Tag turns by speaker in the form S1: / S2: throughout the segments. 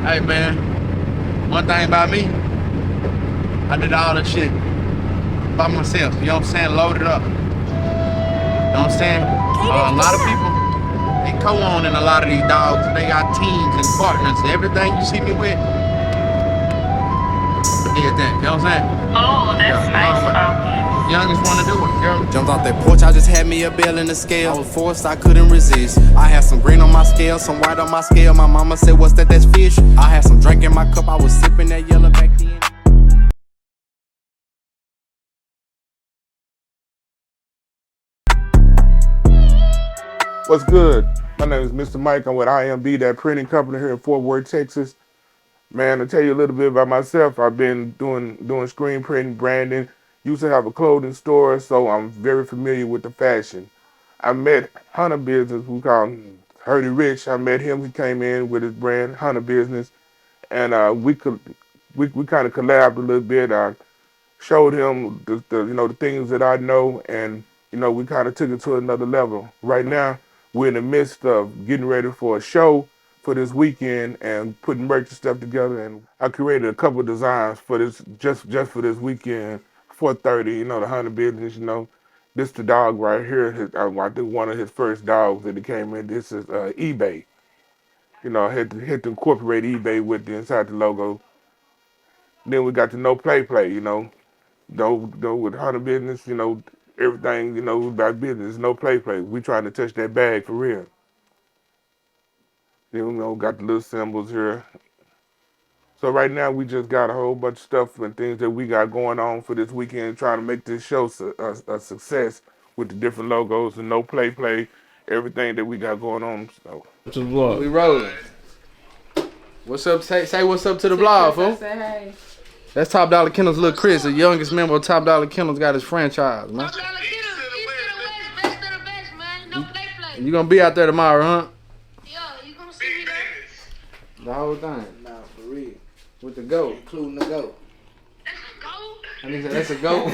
S1: Hey man, one thing about me, I did all that shit by myself. You know what I'm saying? Loaded up. You know what I'm saying? A lot of people, they co-own in a lot of these dogs. They got teams and partners. Everything you see me with, did that. You know what I'm saying?
S2: Oh, that's nice.
S1: Youngest wanna do it, girl.
S3: Jumped off that porch, I just had me a bill in the scale. I was forced, I couldn't resist. I had some green on my scale, some white on my scale. My mama said, what's that? That's fish. I had some drink in my cup, I was sipping that yellow back then.
S4: What's good? My name is Mr. Mike. I'm with IMB, that printing company here in Fort Worth, Texas. Man, to tell you a little bit about myself, I've been doing screen printing, branding. Used to have a clothing store, so I'm very familiar with the fashion. I met Hunter Business, we call him Hurdy Rich. I met him. He came in with his brand, Hunter Business, and we kind of collabed a little bit. I showed him the things that I know, and we kind of took it to another level. Right now, we're in the midst of getting ready for a show for this weekend and putting merch and stuff together. And I created a couple of designs for this just for this weekend. 4:30, the Hunter Business. This the dog right here. I think one of his first dogs that he came in. This is eBay. I had to incorporate eBay with the inside the logo. Then we got the No Play. With Hunter Business, everything, about business, no play. We trying to touch that bag for real. Then, got the little symbols here. So right now we just got a whole bunch of stuff and things that we got going on for this weekend, trying to make this show a success with the different logos and no play, everything that we got going on. So
S1: to the vlog. We rolling. What's up? Say what's up to the vlog, fool.
S5: Hey.
S1: That's Top Dollar Kennels, little Chris, the youngest member of Top Dollar Kennels, got his franchise, man.
S5: Top Dollar Kennels, east to the west, best of the best, man. No play.
S1: You gonna be out there tomorrow, huh?
S5: Yo, you gonna see me there?
S1: The whole thing.
S6: Nah, for real.
S1: With the goat.
S6: Including the goat.
S5: That's a goat.
S1: And he said, that's a goat.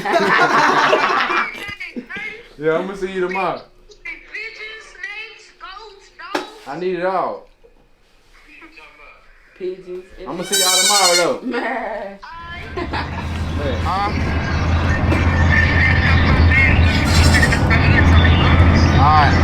S1: Yeah, I'm gonna see you tomorrow.
S5: Pigeons, snakes, goats, dogs.
S1: I need it all.
S5: Pigeons.
S1: I'm gonna see y'all tomorrow, though.
S5: Man.
S1: Hey. Alright.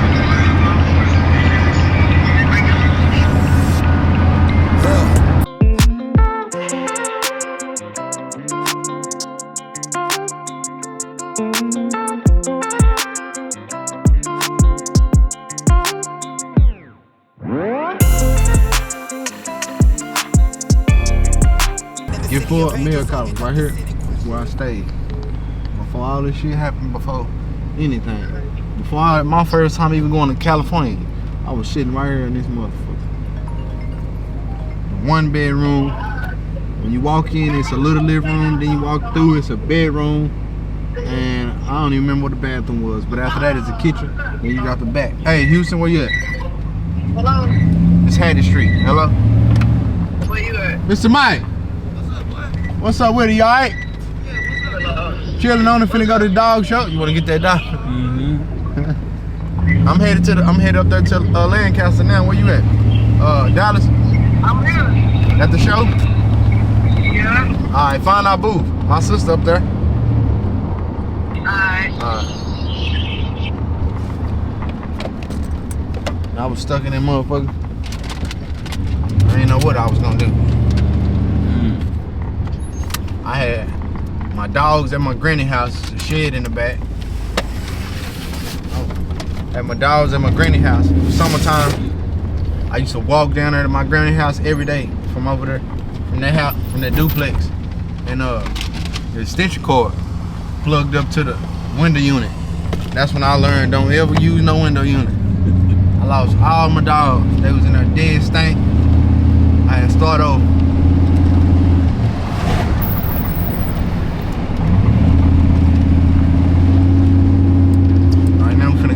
S1: Get full meal college right here where I stayed. Before all this shit happened, before anything. Before my first time even going to California, I was sitting right here in this motherfucker. 1 bedroom. When you walk in, it's a little living room. Then you walk through, it's a bedroom. And I don't even remember what the bathroom was. But after that, it's a kitchen. Then you got the back. Hey, Houston, where you at?
S7: Hello?
S1: It's Hattie Street. Hello?
S7: Where you at?
S1: Mr. Mike. What's up with it? You alright? Chilling on it, finna go to the dog show. You wanna get that dog? Mm-hmm. I'm headed up there to Lancaster now. Where you at? Dallas?
S7: I'm here.
S1: At the show?
S7: Yeah.
S1: Alright, find our booth. My sister up there.
S7: Alright.
S1: I was stuck in that motherfucker. I didn't know what I was gonna do. I had my dogs at my granny house, a shed in the back. Had my dogs at my granny house. It was summertime. I used to walk down there to my granny house every day from over there, from that house, from that duplex. And the extension cord plugged up to the window unit. That's when I learned don't ever use no window unit. I lost all my dogs. They was in there dead stank. I had to start over.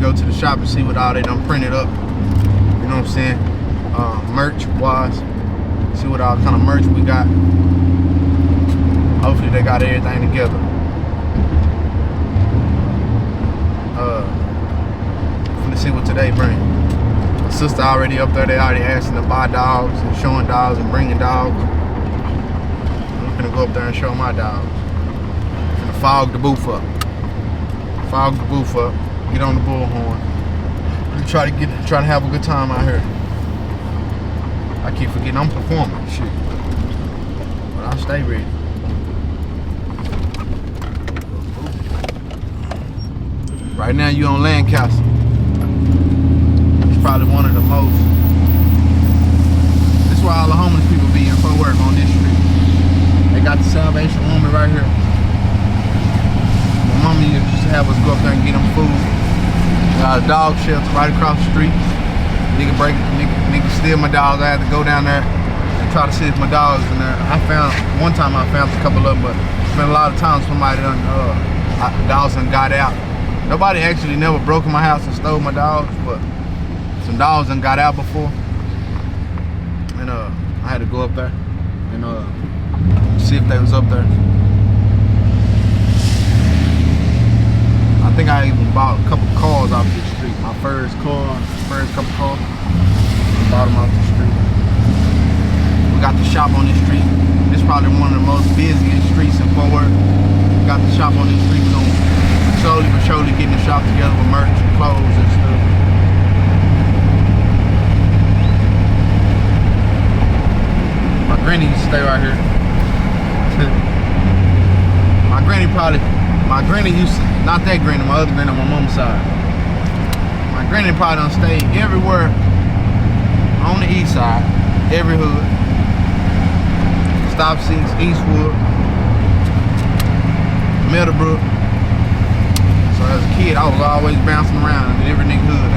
S1: Go to the shop and see what all they done printed up. You know what I'm saying? Merch wise. See what all kind of merch we got. Hopefully they got everything together. Let's see what today brings. sister already up there. They already asking to buy dogs and showing dogs and bringing dogs. I'm gonna go up there and show my dogs. I'm gonna fog the booth up. Fog the booth up. Get on the bullhorn. Really try to have a good time out here. I keep forgetting I'm performing, shit. But I'll stay ready. Right now you on Lancaster. It's probably one of the most. This is why all the homeless people be in Fort Worth on this street. They got the Salvation Army right here. My mama used to have us go up there and get them food. Got a dog shelter right across the street. Nigga steal my dogs. I had to go down there and try to see if my dogs in there. One time I found a couple of them, but it's been a lot of times somebody done, dogs done got out. Nobody actually never broke in my house and stole my dogs, but some dogs done got out before. And I had to go up there and see if they was up there. I think I even bought a couple cars off the street. My first couple cars, I bought them off the street. We got the shop on this street. This is probably one of the most busiest streets in Fort Worth. We got the shop on this street. We're gonna slowly but surely getting the shop together with merch and clothes and stuff. My granny used to stay right here. My granny used to, not that granny, my other granny on my mom's side. My granny probably done stayed everywhere on the east side, every hood. Stop Seats, Eastwood, Meadowbrook. So as a kid, I was always bouncing around in every nigga hood.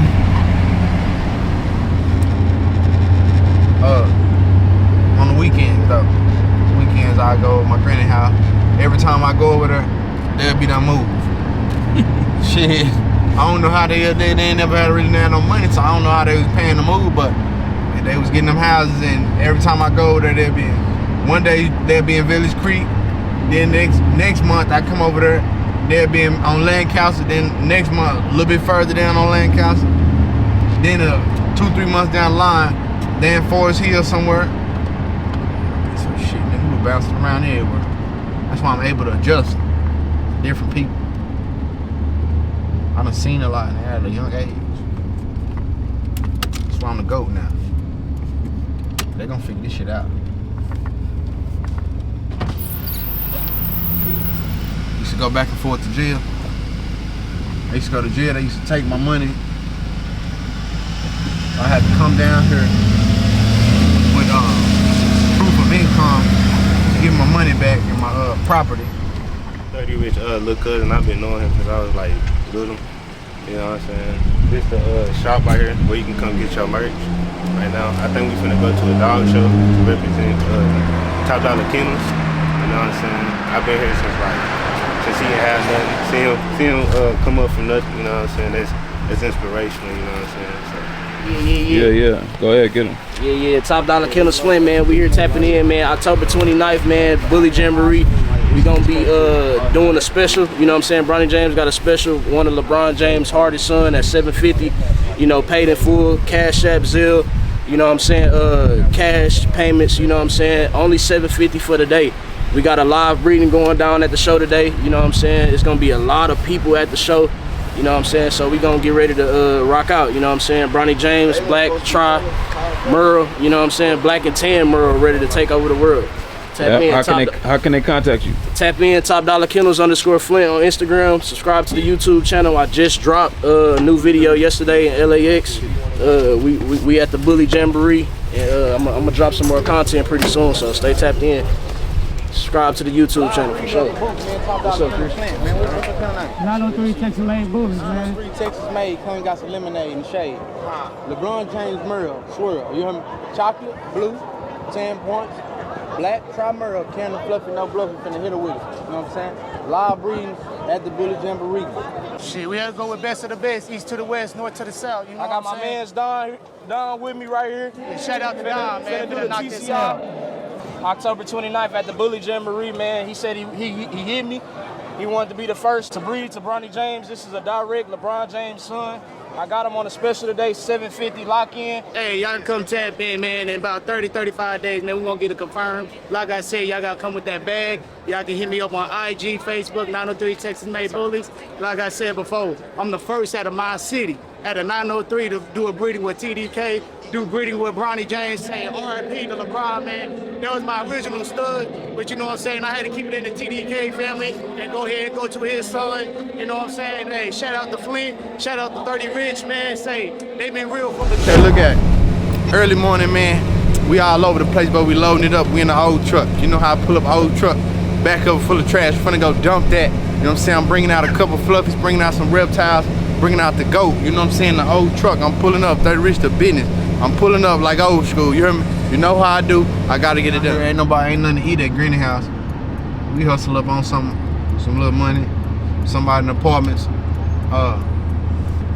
S1: On the weekends though. Weekends I go to my granny house. Every time I go over there, there'll be that move. Shit. I don't know how they ain't never had really had no money, so I don't know how they was paying the move, but they was getting them houses, and every time I go over there, they'll be one day they'll be in Village Creek, then next month I come over there, they'll be on Lancaster, then next month a little bit further down on Lancaster, then 2-3 months down the line, then Forest Hill somewhere. So shit, nigga, we were bouncing around everywhere. That's why I'm able to adjust to different people. I done seen a lot at a young age. That's why I'm the GOAT now. They gonna figure this shit out. Used to go back and forth to jail. I used to go to jail, they used to take my money. I had to come down here with proof of income to get my money back and my property.
S2: 30 Rich little cousin, I've been knowing him since I was like little. You know what I'm saying? This the shop right here where you can come get your merch. Right now, I think we finna go to a dog show to represent Dollar Kennels. You know what I'm saying? I've been here since he ain't had nothing. See him come up from nothing. You know what I'm saying? That's inspirational. You know what I'm saying? So.
S6: Yeah. Go ahead, get him.
S8: Yeah. Top Dollar Kennels Slim, man. We here tapping in, man. October 29th, man. Bully Jamboree. We gonna be doing a special. You know what I'm saying? Bronny James got a special. One of LeBron James' hardest son at $750. You know, paid in full, Cash App, Zelle. You know what I'm saying? Cash payments. You know what I'm saying? Only $750 for the day. We got a live breeding going down at the show today. You know what I'm saying? It's gonna be a lot of people at the show. You know what I'm saying? So we gonna get ready to rock out. You know what I'm saying? Bronny James, Black, Tri, Merle. You know what I'm saying? Black and Tan Merle ready to take over the world. Tap in,
S6: how can they contact you?
S8: Tap in Top Dollar Kennels _Flint on Instagram. Subscribe to the YouTube channel. I just dropped a new video yesterday in LAX. We at the Bully Jamboree, and I'm gonna drop some more content pretty soon. So stay tapped in. Subscribe to the YouTube channel for sure. What's up, Chris?
S9: 903 Texas Made Bullies, man.
S1: 903 Texas Made, come got some lemonade in the shade. LeBron James Merle, swirl. You hear me? Chocolate, blue, 10 points. Black, try Merle, Cannon Fluffy, no bluff, we finna hit her with it. You know what I'm saying? Live breeding at the Bully Jamboree.
S9: Shit, we had to go with best of the best, east to the west, north to the south. You know
S8: I got
S9: what I'm
S8: my
S9: saying?
S8: man's Don with me right here.
S9: Yeah, shout out to Don, man.
S8: Do
S9: Finna
S8: the
S9: knock this out.
S8: TCR. October 29th at the Bully Jamboree, man. He said he hit me. He wanted to be the first to breed to Bronny James. This is a direct LeBron James son. I got them on a special today, $750 lock-in. Hey, y'all can come tap in, man. In about 30, 35 days, man, we're gonna get it confirmed. Like I said, y'all gotta come with that bag. Y'all can hit me up on IG, Facebook, 903 Texas Made Bullies. Like I said before, I'm the first out of my city, at a 903 to do a breeding with TDK, do breeding with Bronny James, saying RIP to LeBron, man. That was my original stud, but you know what I'm saying? I had to keep it in the TDK family and go ahead and go to his son. You know what I'm saying? Hey, shout out to Flint, shout out to 30 Rich, man. Say, they been real from the
S1: Hey, look at it. Early morning, man. We all over the place, but we loading it up. We in the old truck. You know how I pull up old truck, back up full of trash, finna go dump that. You know what I'm saying? I'm bringing out a couple fluffies, bringing out some reptiles, bringing out the goat. You know what I'm saying? The old truck. I'm pulling up 30 Rich to business. I'm pulling up like old school. You hear me? You know how I do. I gotta get it done. Ain't nothing to eat at Granny House. We hustle up on some little money. Somebody in the apartments.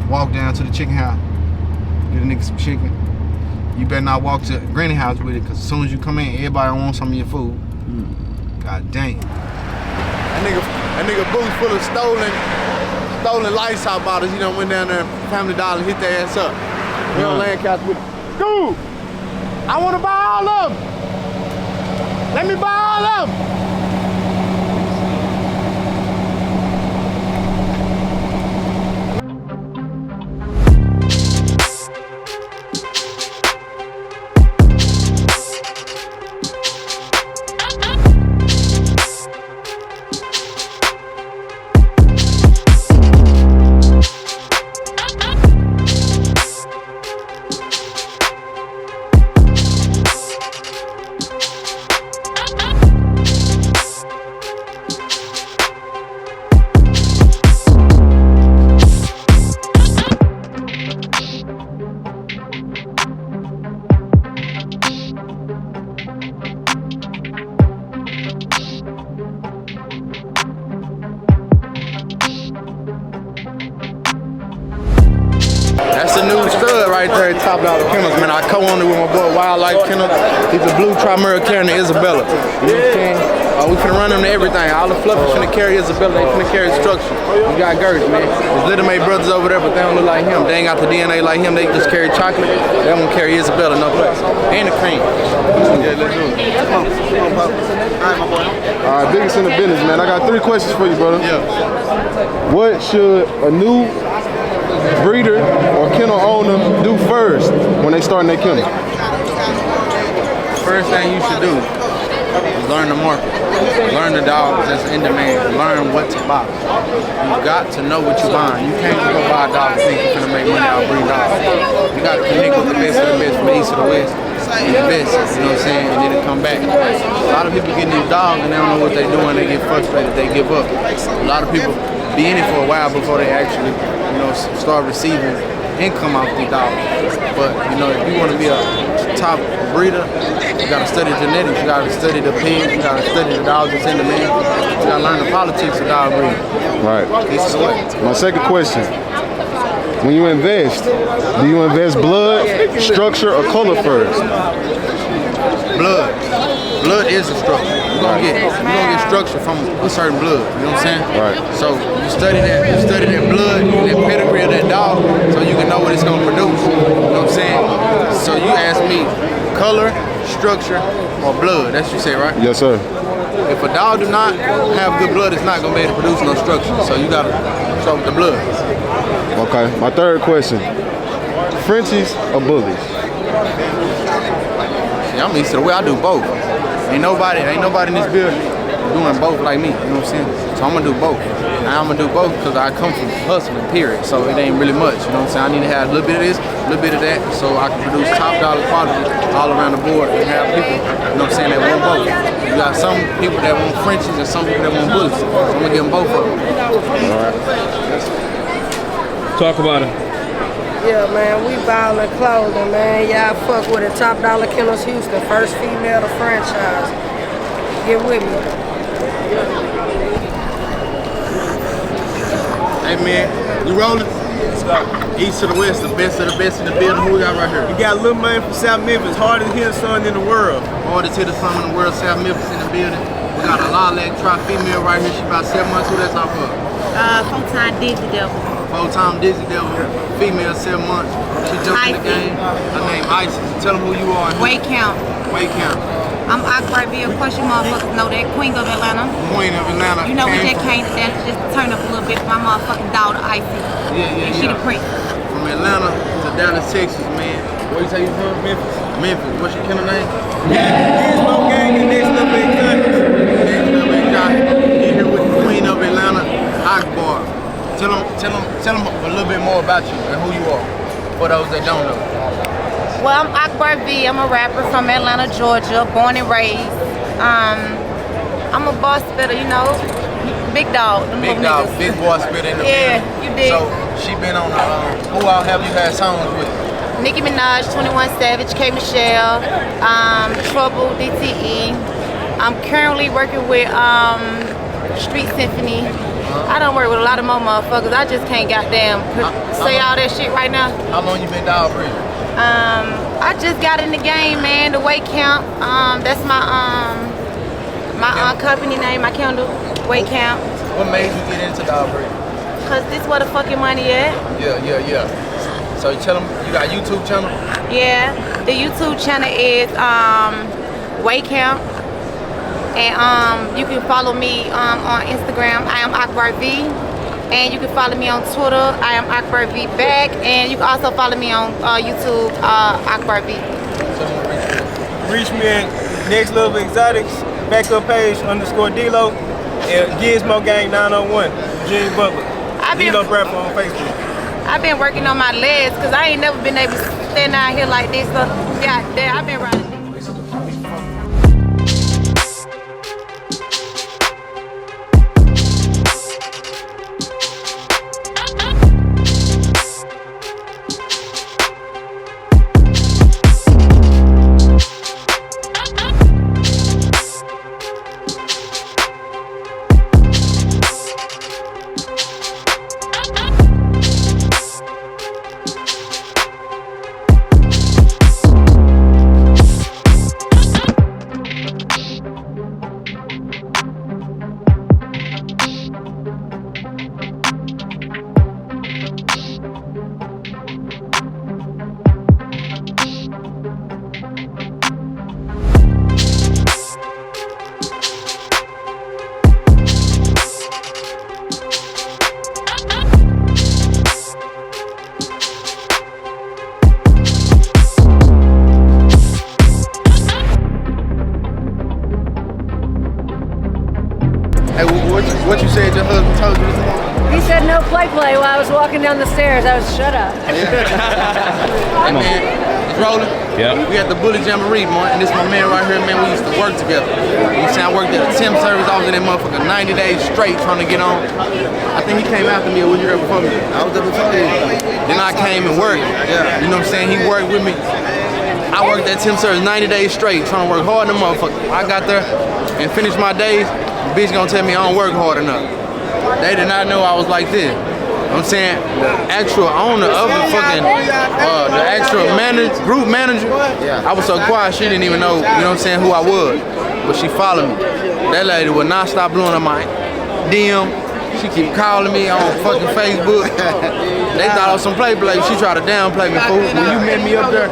S1: Walk down to the chicken house. Get a nigga some chicken. You better not walk to Granny House with it, cause as soon as you come in, everybody wants some of your food. God dang. That nigga boots full of stolen Lysol bottles. He done went down there, Family Dollar, hit their ass up. We on Lancaster with it. Dude, I wanna buy all of them. Let me buy all of them. That's a new stud right there at Top Dollar Kennels, man. I co-owned it with my boy Wildlife Kennels. He's a blue Primera carrying the Isabella. You know what I'm saying? We finna run them to everything. All the fluffies finna carry Isabella. They finna carry structure. We got Gertz, man. There's Little May brothers over there, but they don't look like him. They ain't got the DNA like him. They just carry chocolate. They won't carry Isabella no place. And the cream. Yeah, let's do it. Come on, Pop. All right, my boy.
S10: All right, biggest in the business, man. I got 3 questions for you, brother.
S1: Yeah.
S10: What should a new breeder or kennel owner do first when they starting their kennel?
S1: First thing you should do is learn the market. Learn the dogs that's in demand. Learn what to buy. You got to know what you're buying. You can't just go buy a dog and think you're gonna make money out of breeding dogs. You got to connect with the best of the best from the east to the west. And the best, you know what I'm saying, and then it come back. A lot of people get these dogs and they don't know what they're doing. They get frustrated. They give up. A lot of people be in it for a while before they actually, you know, start receiving income off these dogs. But, you know, if you want to be a top breeder, you got to study genetics, you got to study the pigs, you got to study the dogs that's in the man, you got to learn the politics of dog breeding.
S10: Right.
S1: This is what.
S10: My second question. When you invest, do you invest blood, structure, or color first?
S1: Blood. Blood is a structure. You're gonna get structure from a certain blood. You know what I'm saying?
S10: Right.
S1: So you study that blood, that pedigree of that dog, so you can know what it's gonna produce. You know what I'm saying? So you ask me, color, structure, or blood. That's what you say, right?
S10: Yes, sir.
S1: If a dog do not have good blood, it's not gonna be able to produce no structure. So you gotta start with the blood.
S10: Okay. My third question. Frenchies or bullies?
S1: See, I'm used to the way I do both. Ain't nobody in this building doing both like me, you know what I'm saying? So I'm gonna do both. And I'm gonna do both because I come from hustling, period. So it ain't really much, you know what I'm saying? I need to have a little bit of this, a little bit of that, so I can produce top dollar quality all around the board and have people, you know what I'm saying, that want both. You got some people that want Frenchies and some people that want bullies. So I'm gonna give them both of them.
S10: All right.
S6: Talk about it.
S11: Yeah, man, we ballin' clothing, man. Y'all fuck with it. Top Dollar Kennels Houston, first female to franchise. Get with me.
S1: Hey man, you rolling? East to the west, the best of the best in the building. Who we got right here?
S12: We got Lil Man from South Memphis, hardest hitting son in the world.
S1: Hardest hitter son in the world, South Memphis in the building. We got a lilac tri female right here. She about 7 months. Who that's off of?
S13: Sometimes Dizzy Devil.
S1: Full-time Dizzy Devil, female, 7 months. She jumped in the game. Her name Isis. Tell them who you are.
S13: Weight count.
S1: Weight count.
S13: I'm Akbar B. Of course you motherfuckers know that. Queen of Atlanta.
S1: Queen of Atlanta.
S13: You know we just came to that, just turn up a little bit for my motherfucking daughter Isis. And she the prince.
S1: From Atlanta to Dallas, Texas, man. Where you say you from? Memphis. Memphis. What's your kennel name?
S12: Gizmo Gang and Next Level Exotics.
S1: Next Level Exotics. You're here with the Queen of Atlanta, Akbar. Tell them a little bit more about you and who you are, for those that don't know.
S13: Well, I'm Akbar V. I'm a rapper from Atlanta, Georgia, born and raised. I'm a boss spitter, you know, big dog.
S1: Big dog, big boy spitter in the
S13: Yeah,
S1: building.
S13: you did.
S1: So she been on who all have you had songs with?
S13: Nicki Minaj, 21 Savage, K. Michelle, Trouble, DTE. I'm currently working with Street Symphony. I don't work with a lot of more motherfuckers. I just can't goddamn say all that shit right now.
S1: How long you been dog breathing?
S13: I just got in the game, man. The weight count. That's my company name. I count the weight count.
S1: What made you get into dog breathing?
S13: Cause this where the fucking money at.
S1: Yeah. So tell them you got a YouTube channel?
S13: Yeah, the YouTube channel is weight count. And you can follow me on Instagram. I am Akbar V. And you can follow me on Twitter. I am Akbar V back. And you can also follow me on YouTube, Akbar V.
S12: Reach me at Next Level Exotics, backup page _D-Lo, and Gizmo Gang 901, Gene Butler. D-Lo Rapper on Facebook.
S13: I've been working on my legs because I ain't never been able to stand out here like this. So, goddamn, I've been riding.
S1: Hey, what you said your husband told you this morning?
S14: He said no play while I was walking down the stairs. I was shut up.
S1: Hey man, it's rolling.
S6: Yeah.
S1: We at the Bully Jamboree, man, and this my man right here, man. We used to work together. You see, I worked at a temp service. I was in that motherfucker 90 days straight trying to get on. I think he came after me, or was you there before me? I was there before you. Then I came and worked. Yeah. You know what I'm saying? He worked with me. I worked at temp service 90 days straight, trying to work hard in the motherfucker. I got there and finished my days. The bitch gonna tell me I don't work hard enough. They did not know I was like this. I'm saying the actual owner of the fucking, the actual group manager, I was so quiet she didn't even know, you know what I'm saying, who I was. But she followed me. That lady would not stop blowing up my DM. She keep calling me on fucking Facebook. They thought I was some play. She tried to downplay me, fool. When you met me up there,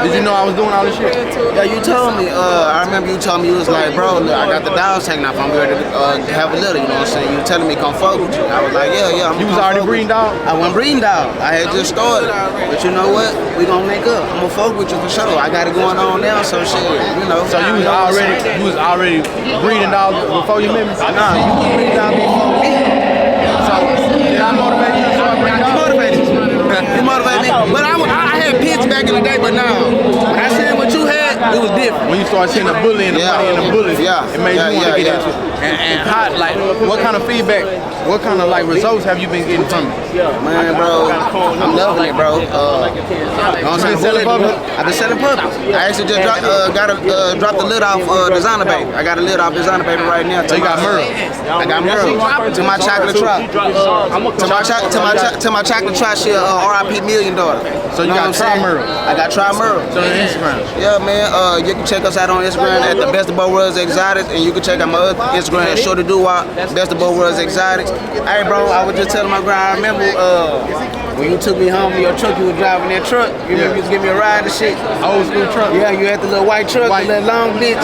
S1: did you know I was doing all this shit?
S15: Yeah, you told me. I remember you told me, you was like, bro, look, I got the dogs taken off. I'm ready to have a little, you know what I'm saying? You were telling me come fuck with you. I was like, yeah.
S1: You was already breeding dog?
S15: I wasn't breeding dog. I had just started. But you know what? We gonna make up. I'm gonna fuck with you for sure. I got it going on now, so shit, you know.
S1: So you was already breeding dog before you met me?
S15: Nah, you was breeding dog before me.
S1: So did I motivate you to start breeding dog?
S15: You motivated me. But I had pits back in the day, but now, when I seen what you had, it was different.
S1: When you started seeing the bully and the money and the bully, it made you want to get into it. And how, like, what kind of feedback, what kind of like results have you been getting from it?
S15: Man, bro, I'm loving it, bro. I've been selling puppies. I actually just dropped the lid off Designer Baby. I got a lid off Designer Baby right now.
S1: So you got Merle?
S15: I got Merle. To my chocolate trot. To my chocolate trot, she RIP million daughter.
S1: So you got Try Merle?
S15: I got Try Merle.
S1: So on Instagram?
S15: Yeah, man. You can check us out on Instagram at the Best of Both Worlds Exotics, and you can check out my other Instagram Instagram, Shorty Doo-Wop, Best of Both Worlds Exotics. Hey, bro, I was just telling my girl, I remember when you took me home in your truck, you were driving that truck. You remember you was giving me a ride and shit?
S1: Old school truck.
S15: Yeah, you had the little white truck, the little long bitch.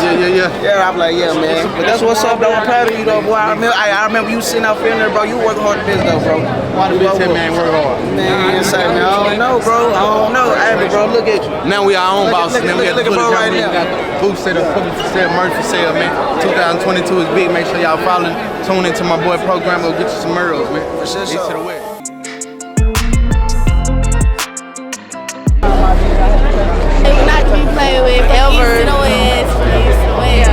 S15: Yeah, I'm like, yeah, man. But that's what's up, though. I'm proud of you, though, boy. I remember you sitting out there, bro. You working hard at this, though, bro.
S1: Why the bitch that man work hard?
S15: Man, say, man, I don't know, bro. I don't know. Hey, but bro, look at you.
S1: Now we our own bosses. Now we got the Bully Jamboree.
S15: Right
S1: We got the booth set up, puppet for sale, merch for sale, man. 2022 is big. Make sure y'all follow, tune into my boy program. Go get you some Merles, man.
S15: For sure.
S1: East to the west.
S13: Not to be played with, ever. East to the west, east to the west.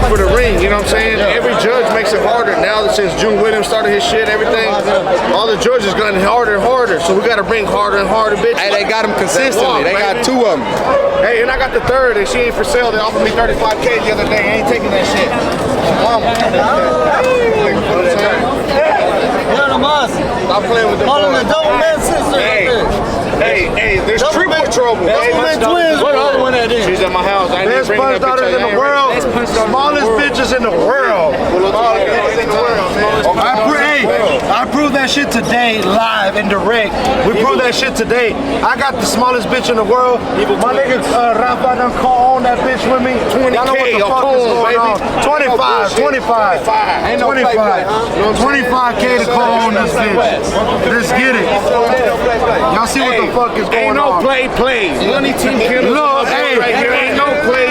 S16: For the ring, you know what I'm saying? Every judge makes it harder now that since June Williams started his shit, everything, all the judges gotten harder and harder. So we gotta bring harder and harder bitches.
S1: Hey, they got them consistently. They got 2 of them.
S16: Hey, and I got the 3rd, and she ain't for sale. They offered me $35K the other day. I ain't taking that shit. Mama. Stop playing with the Hey, there's triple trouble.
S17: Best twins. What other one that is?
S16: She's at my house. I ain't
S17: Best
S16: bringing
S17: punch
S16: that
S17: daughters
S16: picture.
S17: in the world. Smallest bitches in the world. I proved that shit today, live and direct. We proved that shit today. I got the smallest bitch in the world. My nigga Rafa done call on that bitch with me.
S16: 20K,
S17: y'all know what the fuck is going on. 25. Ain't no 25. 25K to call on this bitch. Let's get it. Y'all see what the fuck is going on?
S16: Ain't no play. Money Team Kennels.
S17: Look, hey,
S16: right here ain't no play.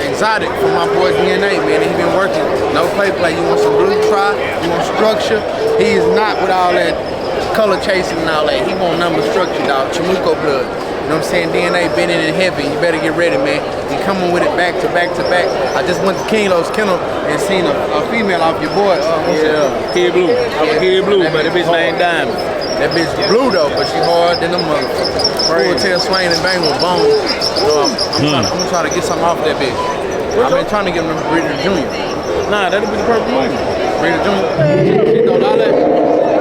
S1: Exotic for my boy DNA, man. He been working. No play. You want some blue try? You want structure? He is not with all that color chasing and all that. He want number structure, dog. Chamuco blood. You know what I'm saying? DNA been in it heavy. You better get ready, man. He coming with it back to back to back. I just went to King's Kennel and seen a female off your boy.
S6: Kid Blue. I'm a Kid Blue, but that bitch named Diamond.
S1: That bitch blue though, but she hard than the motherfucker. Full tail swing and bang with bones. I'm gonna try to get something off that bitch. I've been trying to get him to Breeder Jr.
S6: Nah, that'll be the perfect one.
S1: Breeder Jr. She go lolly.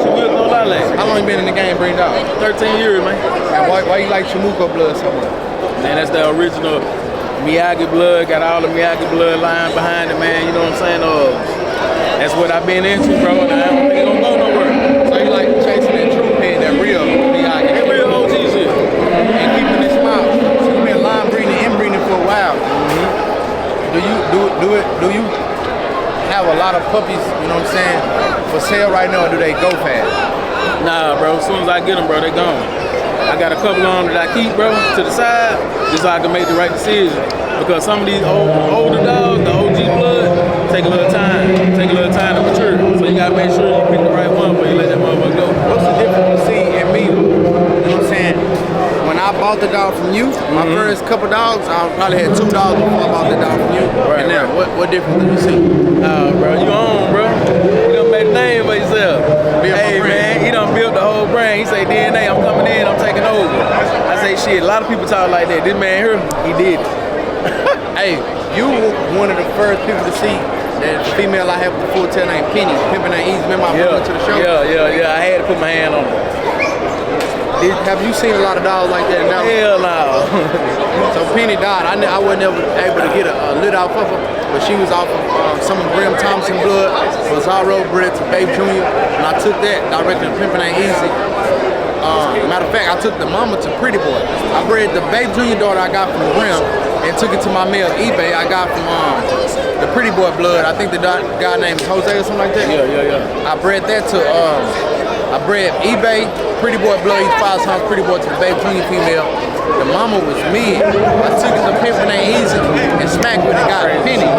S6: She will go lolly.
S1: How long you been in the game, Breeder Dog?
S6: 13 years, man.
S1: And why you like Chamuco blood so much?
S6: Man, that's the original Miyagi blood. Got all the Miyagi blood lying behind it, man. You know what I'm saying? That's what I've been into, bro. And I don't think it's gonna go nowhere.
S1: So you like chasing that true head, that real Miyagi?
S6: That real OG shit.
S1: And keeping it smile. So you've been line breeding, inbreeding for a while. Do you have a lot of puppies, you know what I'm saying, for sale right now, or do they go fast?
S6: Nah, bro, as soon as I get them, bro, they gone. I got a couple on that I keep, bro, to the side, just so I can make the right decision. Because some of these older dogs, the OG blood, take a little time to mature. So you gotta make sure you pick the right one before you let that motherfucker go.
S1: What's the difference you see in me, you know what I'm saying? When I bought the dog from you, my first couple dogs, I probably had 2 dogs before I bought the dog from you. And now, what difference do you see?
S6: Bro, you on, bro. You done made a name for yourself. Hey, man, he done built the whole brand. He say, DNA, I'm coming in, I'm taking over. I say, shit, a lot of people talk like that. This man here, he did it.
S1: Hey, you were one of the first people to see that female I have with the full tail named Penny. Pimpin' Ain't Easy. Remember I put her to the show?
S6: Yeah. I had to put my hand on her.
S1: Have you seen a lot of dogs like that now?
S6: Hell no.
S1: So Penny died. I wasn't able to get a lid off of her, but she was off of some of Graham Thompson blood, Bizarro bred to Babe Jr. And I took that directly to Pimpin' Ain't Easy. Matter of fact, I took the mama to Pretty Boy. I bred the Babe Jr. daughter I got from Graham and took it to my male eBay I got from the Pretty Boy blood. I think the guy named Jose or something like that.
S6: Yeah.
S1: I bred that to I bred eBay, Pretty Boy blood, he's 5 times Pretty Boy to the Babe Jr. female. The mama was mid. I took it to Pimpin' Ain't Easy and smacked with it, got Penny.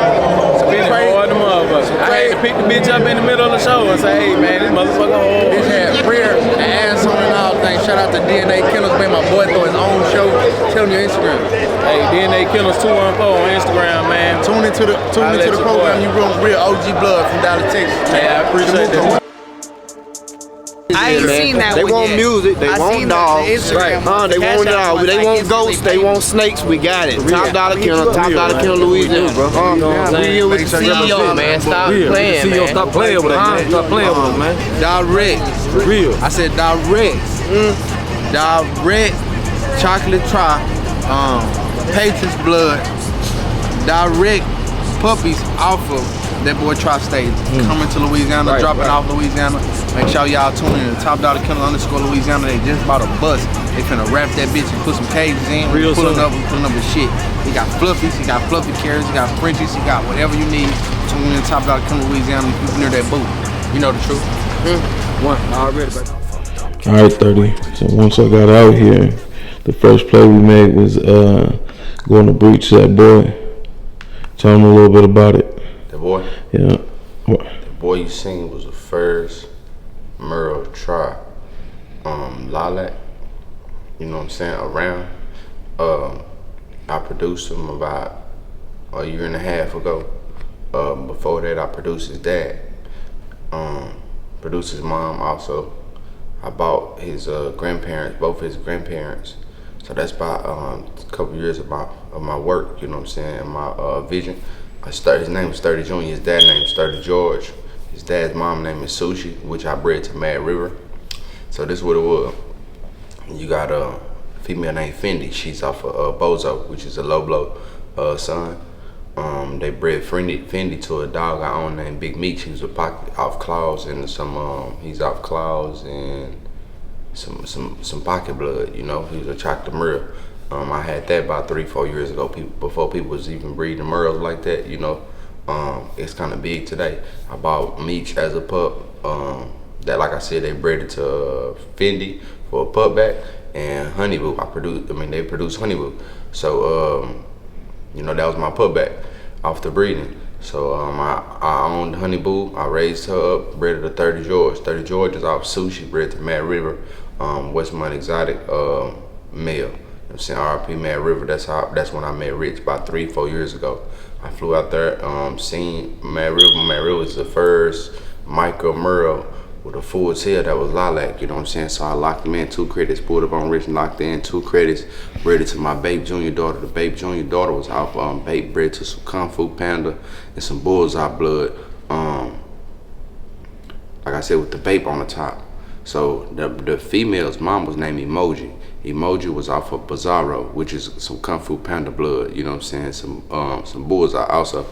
S1: So
S6: Penny hard the motherfucker. I had to pick the bitch up in the middle of the show and say, hey man, this motherfucker hard.
S1: Bitch had rear and ass on and all things. Shout out to DNA Kennels, man, my boy throw his own show. Tell him your Instagram.
S6: Hey, DNA Kennels 214 on Instagram, man.
S1: Tune into the program. You run real OG blood from Dallas, Texas.
S6: Yeah, I appreciate that.
S15: I ain't seen that. They want music, they want dogs, right? They want dogs, they want goats, they want snakes. We got it. Top Dollar Kennel, Top Dollar Kennel, Louisiana, bro. We with the CEO, man. Stop playing, man.
S6: Stop playing with us, man. Stop playing with us, man.
S1: Direct.
S6: Real.
S1: I said direct. Direct chocolate try. Patriots blood. Direct puppies off of that boy Tri-State. Coming to Louisiana, dropping off Louisiana. Make sure y'all tune in to Top Dollar Kennel _ Louisiana. They just bought a bus. They finna wrap that bitch and put some cages in. We pulling up with shit. He got fluffies, he got fluffy carrots, he got Frenchies, he got whatever you need. Tune in to Top Dollar Kennel Louisiana if you near that booth. You know the truth.
S6: One already, baby.
S10: All right, 30. So once I got out here, the first play we made was going to breach that boy. Tell him a little bit about it.
S18: The boy?
S10: Yeah.
S18: The boy you seen was the first Merle try lilac. You know what I'm saying? Around. I produced him about a year and a half ago. Before that, I produced his dad. Produced his mom also. I bought his grandparents, both his grandparents. So that's about a couple years of my work, you know what I'm saying, and my vision. His name is 30 Jr., his dad name is 30 George. His dad's mom name is Sushi, which I bred to Mad River. So this is what it was. You got a female named Fendi. She's off of Bozo, which is a low blow son. They bred Fendi to a dog I own named Big Meat. He was off claws and he's off claws and some pocket blood, you know. He was a chocolate Merle. I had that about 3-4 years ago, before people was even breeding Merles like that, you know. It's kind of big today. I bought Meech as a pup. That, like I said, they bred it to Fendi for a pup back, and Honeyboo. They produced Honeyboo. So, you know, that was my pup back off the breeding. So I owned Honeyboo. I raised her up, bred her to 30 George. 30 George is off Sushi, bred to Mad River, Westmont Exotic male. You know what I'm saying? RP Mad River. That's when I met Rich about 3-4 years ago. I flew out there, seen Mad River. Mad River was the first micro Merle with a full tail that was lilac, you know what I'm saying? So I locked him in 2 credits, pulled up on Rich and locked in 2 credits, bred it to my Babe Junior daughter. The Babe Junior daughter was off Babe, bred to some Kung Fu Panda and some Bullseye blood. Like I said, with the Babe on the top. So the female's mom was named Emoji. Emoji was off of Bizarro, which is some Kung Fu Panda blood, you know what I'm saying? Some Bullseye also.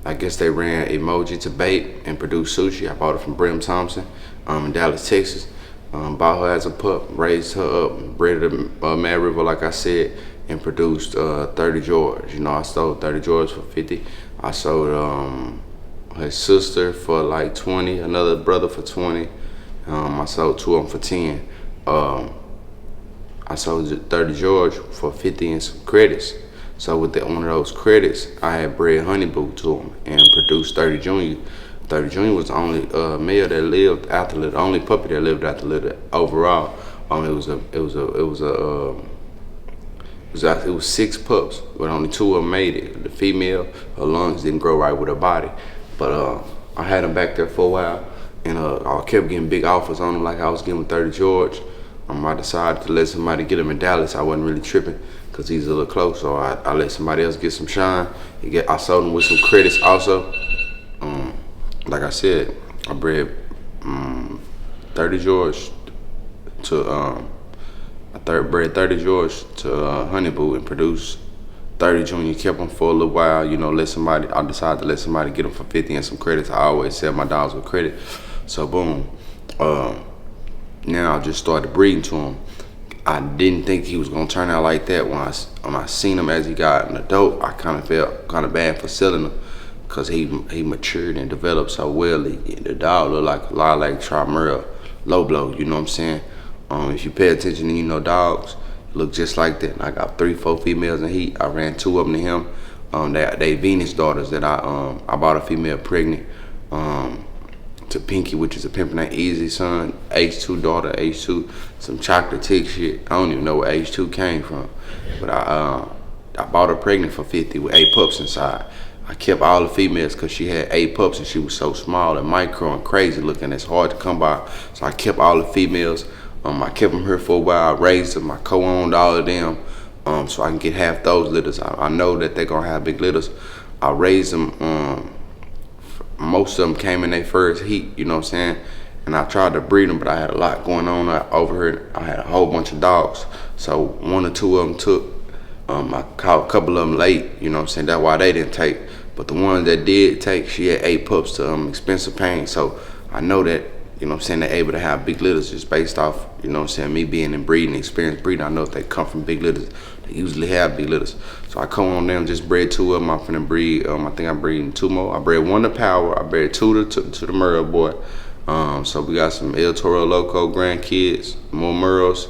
S18: I guess they ran Emoji to Babe and produced Sushi. I bought it from Brim Thompson in Dallas, Texas. Bought her as a pup, raised her up, bred her to Mad River, like I said, and produced 30 George. You know, I sold 30 George for 50. I sold her sister for like 20, another brother for 20. I sold 2 of them for 10. I sold 30 George for 50 and some credits. So with one of those credits, I had bred Honeyboo to him and produced 30 Jr. 30 Jr. was the only male that lived after litter, the only puppy that lived after litter overall. It was 6 pups, but only 2 of them made it. The female, her lungs didn't grow right with her body. But I had them back there for a while, and I kept getting big offers on them like I was getting with 30 George. I decided to let somebody get him in Dallas. I wasn't really tripping because he's a little close, so I let somebody else get some shine. I sold him with some credits also. Like I said, I bred 30 George to bred 30 George to Honeyboo and produced 30 Jr. Kept him for a little while, you know. I decided to let somebody get him for 50 and some credits. I always sell my dogs with credit. So boom. Now I just started breeding to him. I didn't think he was gonna turn out like that. When I seen him as he got an adult, I kind of felt kind of bad for selling him because he matured and developed so well. The dog looked like a lot like Tri-Merle, low blow, you know what I'm saying? If you pay attention and you know dogs, look just like that. I got 3-4 females in heat. I ran 2 of them to him. They Venus daughters that I bought a female pregnant to Pinky, which is a pimp named Easy son. H2 daughter, H2, some chocolate tick shit. I don't even know where H2 came from, but I bought her pregnant for 50 with 8 pups inside. I kept all the females because she had 8 pups and she was so small and micro and crazy looking. It's hard to come by. So I kept all the females. I kept them here for a while. I raised them. I co-owned all of them so I can get half those litters. I know that they're going to have big litters. I raised them. Most of them came in their first heat, you know what I'm saying? And I tried to breed them, but I had a lot going on over here. I had a whole bunch of dogs. So 1 or 2 of them took. I caught a couple of them late, you know what I'm saying? That's why they didn't take. But the ones that did take, she had 8 pups to expensive pain. So I know that, you know what I'm saying, they're able to have big litters just based off, you know what I'm saying, me being in breeding, experienced breeding. I know if they come from big litters, they usually have big litters. So I come on them, just bred 2 of them. I'm finna breed, I think I'm breeding 2 more. I bred 1 to Power, I bred 2 to the Merle boy. So we got some El Toro Loco grandkids, more Merles,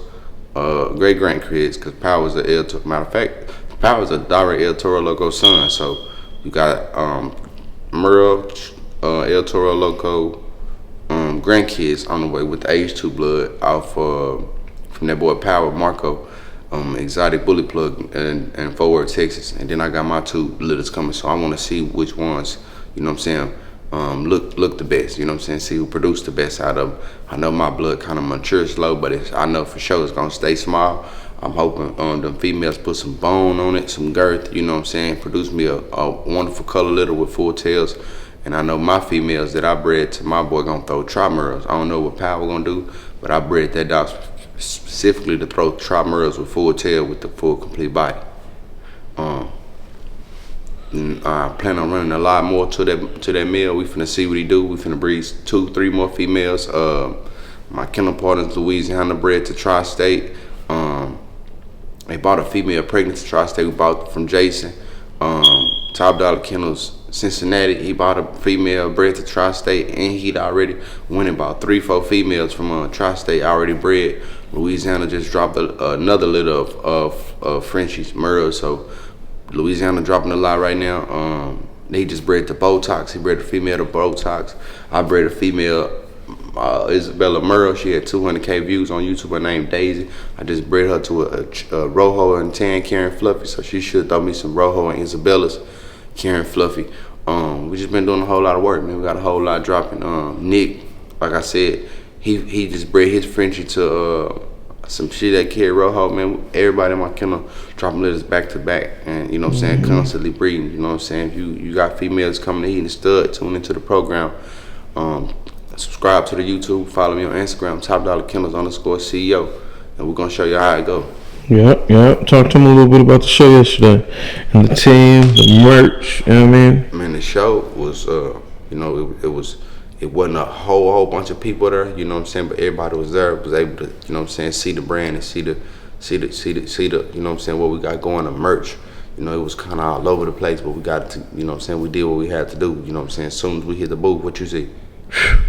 S18: great grandkids, because Power's a El Toro, matter of fact, Power's a direct El Toro Loco son. So we got Merle, El Toro Loco grandkids on the way with the H2 blood off from that boy Power, Marco, exotic bully plug in Fort Worth, Texas. And then I got my 2 litters coming, so I want to see which ones, you know what I'm saying, look the best, you know what I'm saying, see who produced the best out of them. I know my blood kind of matures slow, but I know for sure it's going to stay small. I'm hoping them females put some bone on it, some girth, you know what I'm saying, produce me a wonderful color litter with full tails. And I know my females that I bred to my boy gonna throw tri-merles. I don't know what Power gonna do, but I bred that dog specifically to throw tri-merles with full tail with the full complete body. I plan on running a lot more to that male. We finna see what he do. We finna breed 2, 3 more females. My kennel partners, Louisiana, bred to Tri-State. They bought a female pregnant to Tri-State. We bought from Jason. Top Dollar Kennels, Cincinnati, he bought a female bred to Tri-State, and he'd already went and bought 3, 4 females from Tri-State already bred. Louisiana just dropped another litter of Frenchies, Merles. So Louisiana dropping a lot right now. They just bred to Botox. He bred a female to Botox. I bred a female, Isabella Merle. She had 200K views on YouTube. Her name Daisy. I just bred her to a Rojo and Tan Karen Fluffy. So she should throw me some Rojo and Isabella's Karen Fluffy. We just been doing a whole lot of work, man. We got a whole lot dropping. Nick, like I said, he just bred his Frenchie to some shit that carry Rojo, man. Everybody in my kennel dropping litters back to back, and you know what I'm saying, constantly breeding. You know what I'm saying. If you got females coming to eat and stud, tune into the program. Subscribe to the YouTube. Follow me on Instagram, Top Dollar Kennels _CEO, and we're gonna show you how it go.
S10: Yeah. Talk to him a little bit about the show yesterday and the team, the merch. You know what I mean?
S18: Man, the show was, you know, it wasn't a whole bunch of people there. You know what I'm saying? But everybody was there. Was able to, you know what I'm saying, see the brand and see the, you know what I'm saying, what we got going, the merch. You know, it was kind of all over the place, but we got to, you know what I'm saying, we did what we had to do. You know what I'm saying? As soon as we hit the booth, what you see?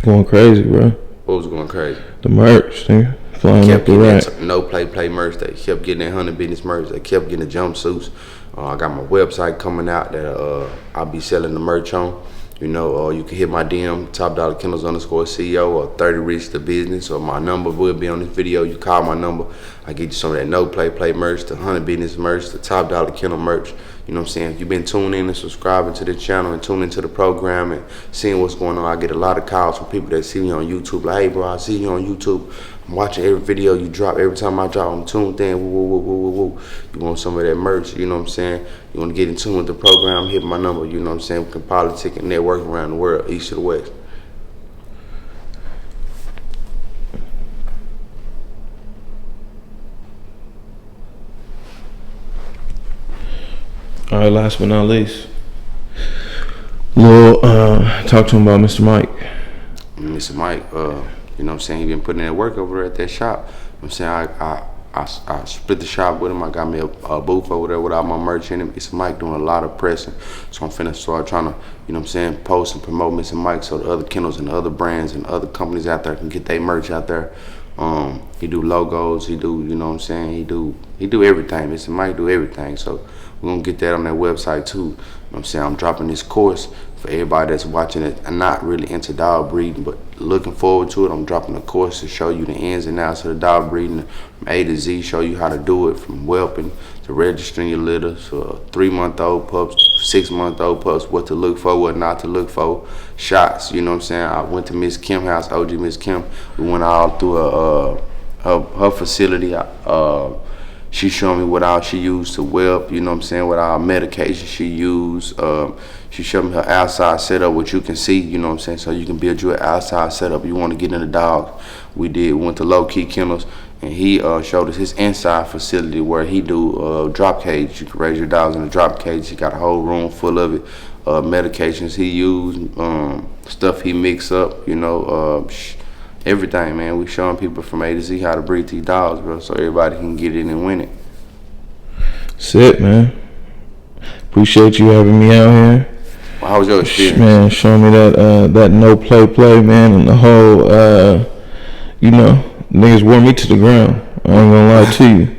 S10: Going crazy, bro.
S18: What was going crazy?
S10: The merch, nigga. Flying up the rack.
S18: No play merch. They kept getting that 100 business merch. They kept getting the jumpsuits. I got my website coming out that I'll be selling the merch on. You know, you can hit my DM, Top Dollar Kennels _CEO, or 30 Reach the Business, or my number will be on this video. You call my number, I get you some of that no play merch, the 100 business merch, the Top Dollar Kennel merch. You know what I'm saying? If you've been tuning in and subscribing to the channel and tuning into the program and seeing what's going on, I get a lot of calls from people that see me on YouTube. Like, hey, bro, I see you on YouTube. I'm watching every video you drop. Every time I drop, I'm tuned in. Woo. You want some of that merch, you know what I'm saying? You want to get in tune with the program, hit my number, you know what I'm saying? We can politic and network around the world, east to the west.
S10: All right, last but not least, talk to him about Mr. Mike.
S18: Mr. Mike, you know what I'm saying, he been putting in that work over there at that shop. You know what I'm saying, I split the shop with him. I got me a booth over there with all my merch in it. Mr. Mike doing a lot of pressing, so I'm finna start trying to, you know what I'm saying, post and promote Mr. Mike so the other kennels and the other brands and other companies out there can get their merch out there. He do logos, he do, you know what I'm saying, he do everything. Mr. Mike do everything, so we're gonna get that on that website too. what I'm saying? I'm dropping this course for everybody that's watching it and not really into dog breeding, but looking forward to it. I'm dropping a course to show you the ins and outs of the dog breeding from A to Z, show you how to do it from whelping to registering your litter, to 3-month-old pups, 6-month-old pups, what to look for, what not to look for, shots, you know what I'm saying? I went to Miss Kim's house, OG Miss Kim. We went all through her facility. She showed me what all she used to whelp, you know what I'm saying, what all medication she used. She showed me her outside setup, which you can see, you know what I'm saying, so you can build you an outside setup. You want to get into dogs. We went to Low Key Kennels, and he showed us his inside facility where he do drop cage. You can raise your dogs in a drop cage. He got a whole room full of it. Medications he used, stuff he mix up, you know, everything, man. We showing people from A to Z how to breed these dogs, bro, so everybody can get in and win it.
S10: That's it, man. Appreciate you having me out here.
S18: Well, how was your experience?
S10: Man, showing me that no play, man, and the whole, you know, niggas wore me to the ground. I ain't gonna lie to you.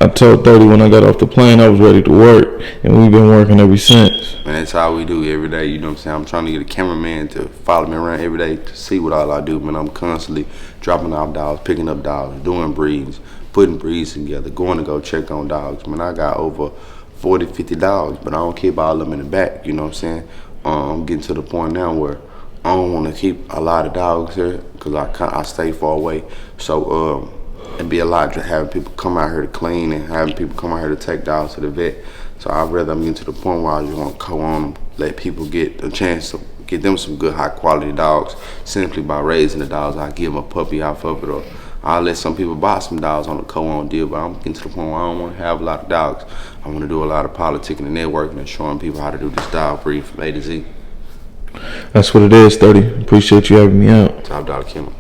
S10: I told 30 when I got off the plane I was ready to work, and we've been working ever since.
S18: Man, that's how we do every day, you know what I'm saying? I'm trying to get a cameraman to follow me around every day to see what all I do, man. I'm constantly dropping off dogs, picking up dogs, doing breeds, putting breeds together, going to go check on dogs. Man, I got over 40, 50 dogs, but I don't keep all of them in the back, you know what I'm saying? I'm getting to the point now where I don't want to keep a lot of dogs here because I stay far away. So, it'd be a lot to having people come out here to clean and having people come out here to take dogs to the vet. So I'd rather I'm getting to the point where I just want to go on, let people get a chance to get them some good high quality dogs simply by raising the dogs. I give them a puppy off of it, or I'll let some people buy some dogs on a co-on deal, but I'm getting to the point where I don't want to have a lot of dogs. I want to do a lot of politicking and networking and showing people how to do this dog breed from A to Z.
S10: That's what it is, 30. Appreciate you having me out.
S18: Top Dollar Kennels.